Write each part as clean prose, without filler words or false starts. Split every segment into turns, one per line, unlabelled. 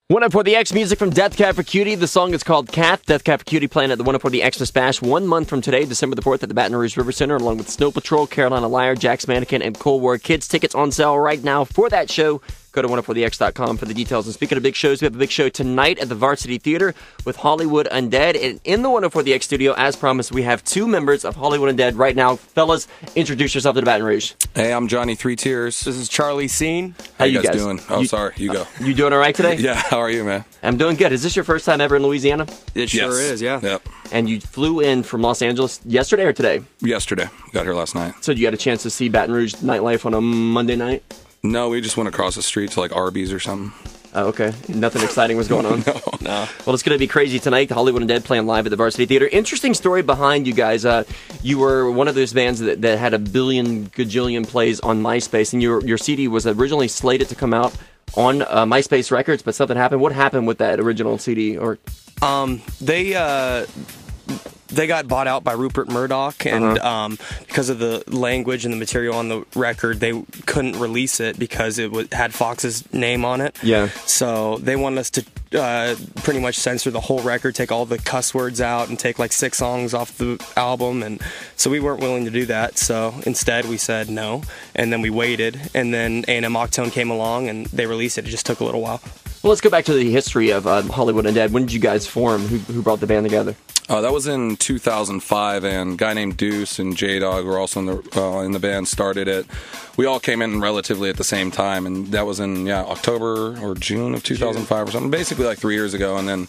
104 The X music from Death Cab for Cutie. The song is called Cat. Death Cab for Cutie playing at the 104 The Xmas Bash 1 month from today, December the 4th at the Baton Rouge River Center, along with Snow Patrol, Carolina Liar, Jack's Mannequin, and Cold War Kids. Tickets on sale right now for that show. Go to 104thex.com for the details. And speaking of big shows, we have a big show tonight at the Varsity Theater with Hollywood Undead. And in the 104thex studio, as promised, we have two members of Hollywood Undead right now. Fellas, introduce yourself to the Baton Rouge.
Hey, I'm Johnny Three Tears.
This is Charlie Scene.
How you guys doing? Oh, sorry. You go.
You doing all right today?
Yeah. How are you, man?
I'm doing good. Is this your first time ever in Louisiana?
It sure is, yeah.
Yep.
And you flew in from Los Angeles yesterday or today?
Yesterday. Got here last night.
So you got a chance to see Baton Rouge nightlife on a Monday night?
No, we just went across the street to like Arby's or something.
Oh, okay. Nothing exciting was going on?
No.
Well, it's going to be crazy tonight. The Hollywood Undead playing live at the Varsity Theater. Interesting story behind you guys. You were one of those bands that had a billion gajillion plays on MySpace, and your CD was originally slated to come out on MySpace Records, but something happened. What happened with that original CD? Or
They got bought out by Rupert Murdoch, and because of the language and the material on the record, they couldn't release it because it had Fox's name on it.
Yeah.
So they wanted us to pretty much censor the whole record, take all the cuss words out, and take like 6 songs off the album. And so we weren't willing to do that. So instead, we said no, and then we waited, and then A&M Octone came along, and they released it. It just took a little while.
Well, let's go back to the history of Hollywood Undead. When did you guys form? Who brought the band together?
That was in 2005, and a guy named Deuce and J-Dog were also in the band, started it. We all came in relatively at the same time, and that was in October or June of 2005 or something, basically like 3 years ago. And then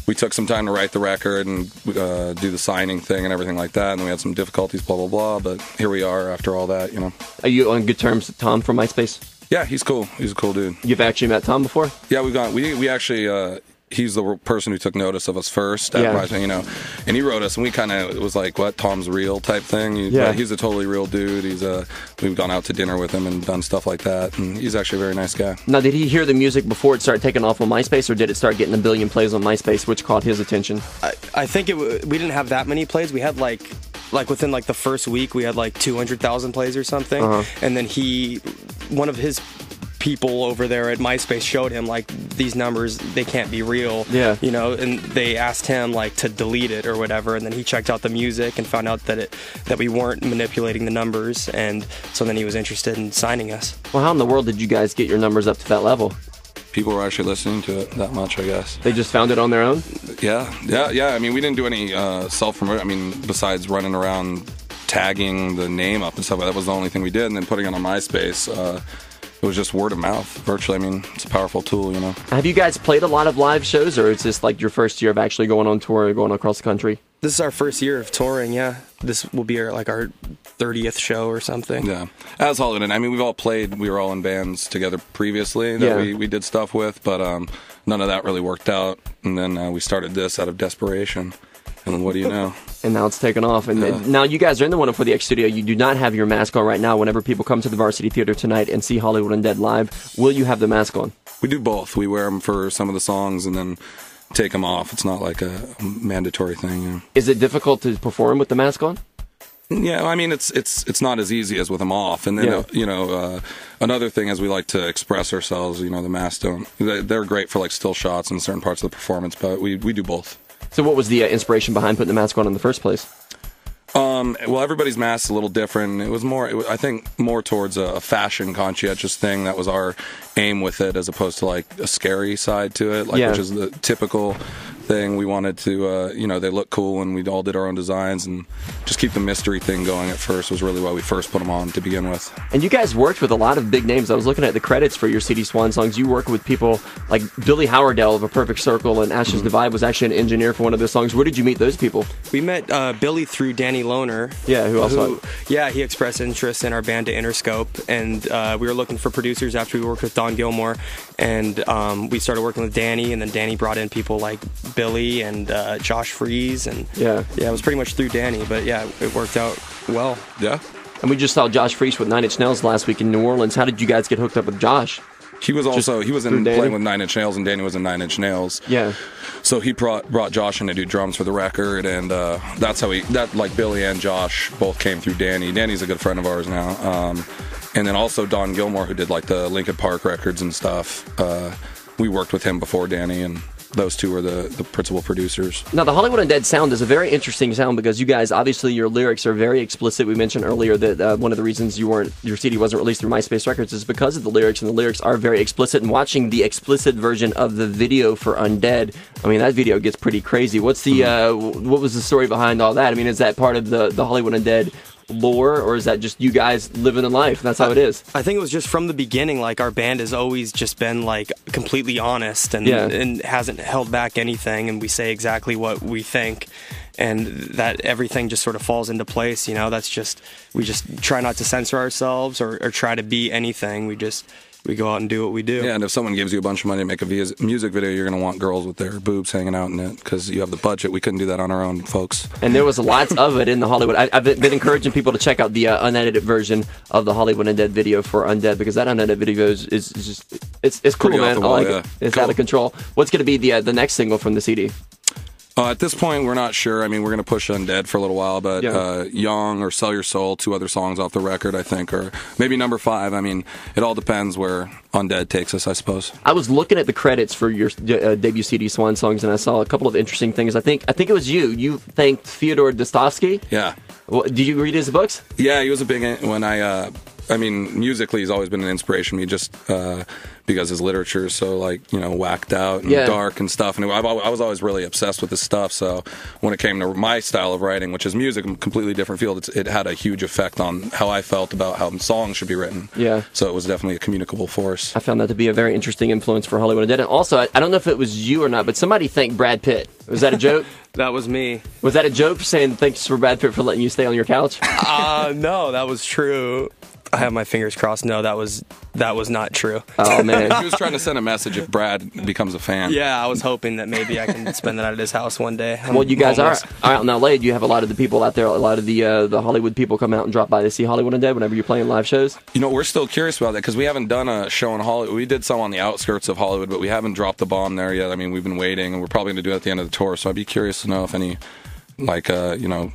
we took some time to write the record and do the signing thing and everything like that, and we had some difficulties, blah, blah, blah, but here we are after all that, you know.
Are you on good terms with Tom from MySpace?
Yeah, he's cool. He's a cool dude.
You've actually met Tom before?
Yeah, we actually, he's the person who took notice of us first, you know, and he wrote us, and we kind of, it was like, what, Tom's real type thing. He's a totally real dude. We've gone out to dinner with him and done stuff like that, and he's actually a very nice guy.
Now, did he hear the music before it started taking off on MySpace, or did it start getting a billion plays on MySpace, which caught his attention?
I think we didn't have that many plays. We had like within like the first week, we had like 200,000 plays or something, and then one of his people over there at MySpace showed him like these numbers, they can't be real, you know, and they asked him like to delete it or whatever, and then he checked out the music and found out that we weren't manipulating the numbers, and so then he was interested in signing us. Well,
how in the world did you guys get your numbers up to that level?
People were actually listening to it that much, I guess.
They just found it on their own?
Yeah. I mean, we didn't do any self-promotion. I mean, besides running around tagging the name up and stuff, that was the only thing we did, and then putting it on MySpace. It was just word of mouth, virtually. I mean, it's a powerful tool, you know. Have
you guys played a lot of live shows, or is this like your first year of actually going on tour or going across the country?
This is our first year of touring, yeah. This will be our 30th show or something.
Yeah. As Hollywood, I mean, we were all in bands together previously that we did stuff with, but none of that really worked out. And then we started this out of desperation. And what do you know? And
now it's taken off. And now you guys are in the 104 The X studio. You do not have your mask on right now. Whenever people come to the Varsity Theater tonight and see Hollywood Undead live, will you have the mask on?
We do both. We wear them for some of the songs and then take them off. It's not like a mandatory thing. You know?
Is it difficult to perform with the mask on?
Yeah, I mean, it's not as easy as with them off. And then, you know, another thing is we like to express ourselves. You know, the masks they're great for like still shots and certain parts of the performance, but we do both.
So what was the inspiration behind putting the mask on in the first place?
Well, everybody's mask's a little different. It was I think, more towards a fashion conscientious thing. That was our aim with it, as opposed to like a scary side to it, which is the typical thing. We wanted to, you know, they look cool, and we all did our own designs, and just keep the mystery thing going at first was really why we first put them on to begin with.
And you guys worked with a lot of big names. I was looking at the credits for your CD Swan songs. You work with people like Billy Howardell of A Perfect Circle, and Ashes Divide was actually an engineer for one of those songs. Where did you meet those people?
We met Billy through Danny Lohner.
Yeah,
he expressed interest in our band to Interscope, and we were looking for producers after we worked with Don Gilmore, and we started working with Danny, and then Danny brought in people like Billy and Josh Freese, and it was pretty much through Danny, but it worked out well.
Yeah.
And we just saw Josh Freese with 9 Inch Nails last week in New Orleans. How did you guys get hooked up with Josh?
He was playing with 9 Inch Nails, and Danny was in 9 Inch Nails.
Yeah.
So he brought Josh in to do drums for the record, and that's how like Billy and Josh both came through Danny. Danny's a good friend of ours now. And then also Don Gilmore, who did like the Linkin Park records and stuff. we worked with him before Danny, and those two were the principal producers.
Now, the Hollywood Undead sound is a very interesting sound because you guys, obviously, your lyrics are very explicit. We mentioned earlier that one of the reasons your CD wasn't released through MySpace Records is because of the lyrics, and the lyrics are very explicit. And watching the explicit version of the video for Undead, I mean, that video gets pretty crazy. What's the what was the story behind all that? I mean, is that part of the Hollywood Undead lore, or is that just you guys living a life? That's how it is.
I think it was just from the beginning. Like, our band has always just been like completely honest and hasn't held back anything, and we say exactly what we think, and that everything just sort of falls into place. You know, that's just, we just try not to censor ourselves or try to be anything. We go out and do what we do.
Yeah, and if someone gives you a bunch of money to make a music video, you're going to want girls with their boobs hanging out in it because you have the budget. We couldn't do that on our own, folks.
And there was lots of it in the Hollywood. I've been encouraging people to check out the unedited version of the Hollywood Undead video for Undead, because that unedited video is just, it's cool, man. I like it. It's cool. Out of control. What's going to be the next single from the CD?
At this point, we're not sure. I mean, we're going to push Undead for a little while, but Young or Sell Your Soul, 2 other songs off the record, I think, or maybe number 5. I mean, it all depends where Undead takes us, I suppose. I
was looking at the credits for your debut CD, Swan Songs, and I saw a couple of interesting things. I think it was you. You thanked Fyodor Dostoevsky.
Yeah.
Well, did you read his books?
Yeah, he was a big when I mean, musically, he's always been an inspiration to me, just because his literature is so, like, you know, whacked out and dark and stuff. And I was always really obsessed with his stuff. So when it came to my style of writing, which is music, a completely different field, it had a huge effect on how I felt about how songs should be written. Yeah. So it was definitely a communicable force.
I found that to be a very interesting influence for Hollywood Undead. And also, I don't know if it was you or not, but somebody thanked Brad Pitt. Was that a joke?
That was me.
Was that a joke, saying thanks for Brad Pitt for letting you stay on your couch?
No, that was true. I have my fingers crossed. No, that was not true.
Oh, man.
He was trying to send a message if Brad becomes a fan.
Yeah, I was hoping that maybe I can spend the night at his house one day.
Well, you guys are out in LA. Do you have a lot of the people out there, a lot of the Hollywood people come out and drop by to see Hollywood Undead whenever you're playing live shows?
You know, we're still curious about that because we haven't done a show in Hollywood. We did some on the outskirts of Hollywood, but we haven't dropped the bomb there yet. I mean, we've been waiting, and we're probably going to do it at the end of the tour, so I'd be curious to know if any, like, you know,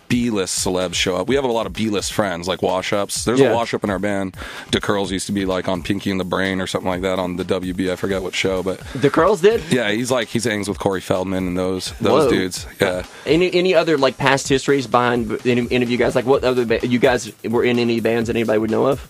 B-list celebs show up. We have a lot of B-list friends, like wash-ups. There's a wash-up in our band. DeCurls used to be, like, on Pinky and the Brain or something like that on the WB. I forget what show, but...
DeCurls did?
Yeah, he hangs with Corey Feldman and those dudes. Yeah.
Any other, like, past histories behind any of you guys? Like, what other... You guys were in any bands that anybody would know of?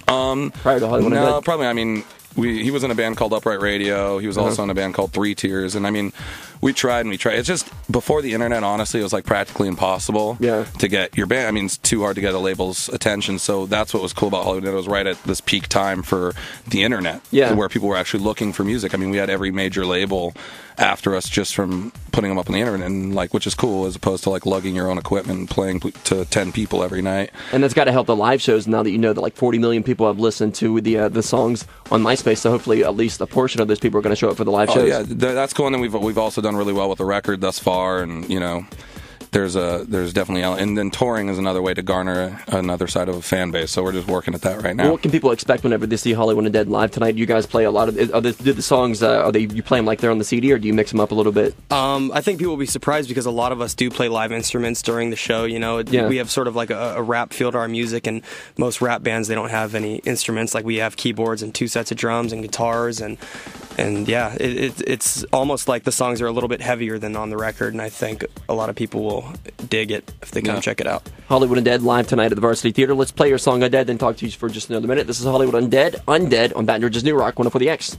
Prior to Hollywood Undead?
No, probably, I mean... He was in a band called Upright Radio. He was also in a band called 3 Tiers. And I mean, we tried. It's just, before the internet, honestly, it was like practically impossible to get your band. I mean, it's too hard to get a label's attention. So that's what was cool about Hollywood. It was right at this peak time for the internet, where people were actually looking for music. I mean, we had every major label after us just from putting them up on the internet, and like, which is cool, as opposed to like lugging your own equipment and playing to 10 people every night.
And that's got to help the live shows now that you know that like 40 million people have listened to the songs on MySpace. So hopefully at least a portion of those people are going to show up for the live shows.
Yeah, that's cool. And then we've also done really well with the record thus far, and you know, there's definitely, and then touring is another way to garner another side of a fan base. So we're just working at that right now.
Well, what can people expect whenever they see Hollywood Undead live tonight? Do you guys play a lot of? Do the songs? You play them like they're on the CD, or do you mix them up a little bit?
I think people will be surprised because a lot of us do play live instruments during the show. You know, we have sort of like a rap feel to our music, and most rap bands, they don't have any instruments. Like, we have keyboards and 2 sets of drums and guitars, and yeah, it's almost like the songs are a little bit heavier than on the record, and I think a lot of people will dig it if they come check it out.
Hollywood Undead live tonight at the Varsity Theater. Let's play your song Undead, then talk to you for just another minute. This is Hollywood Undead on Baton Rouge's New Rock 104 The X.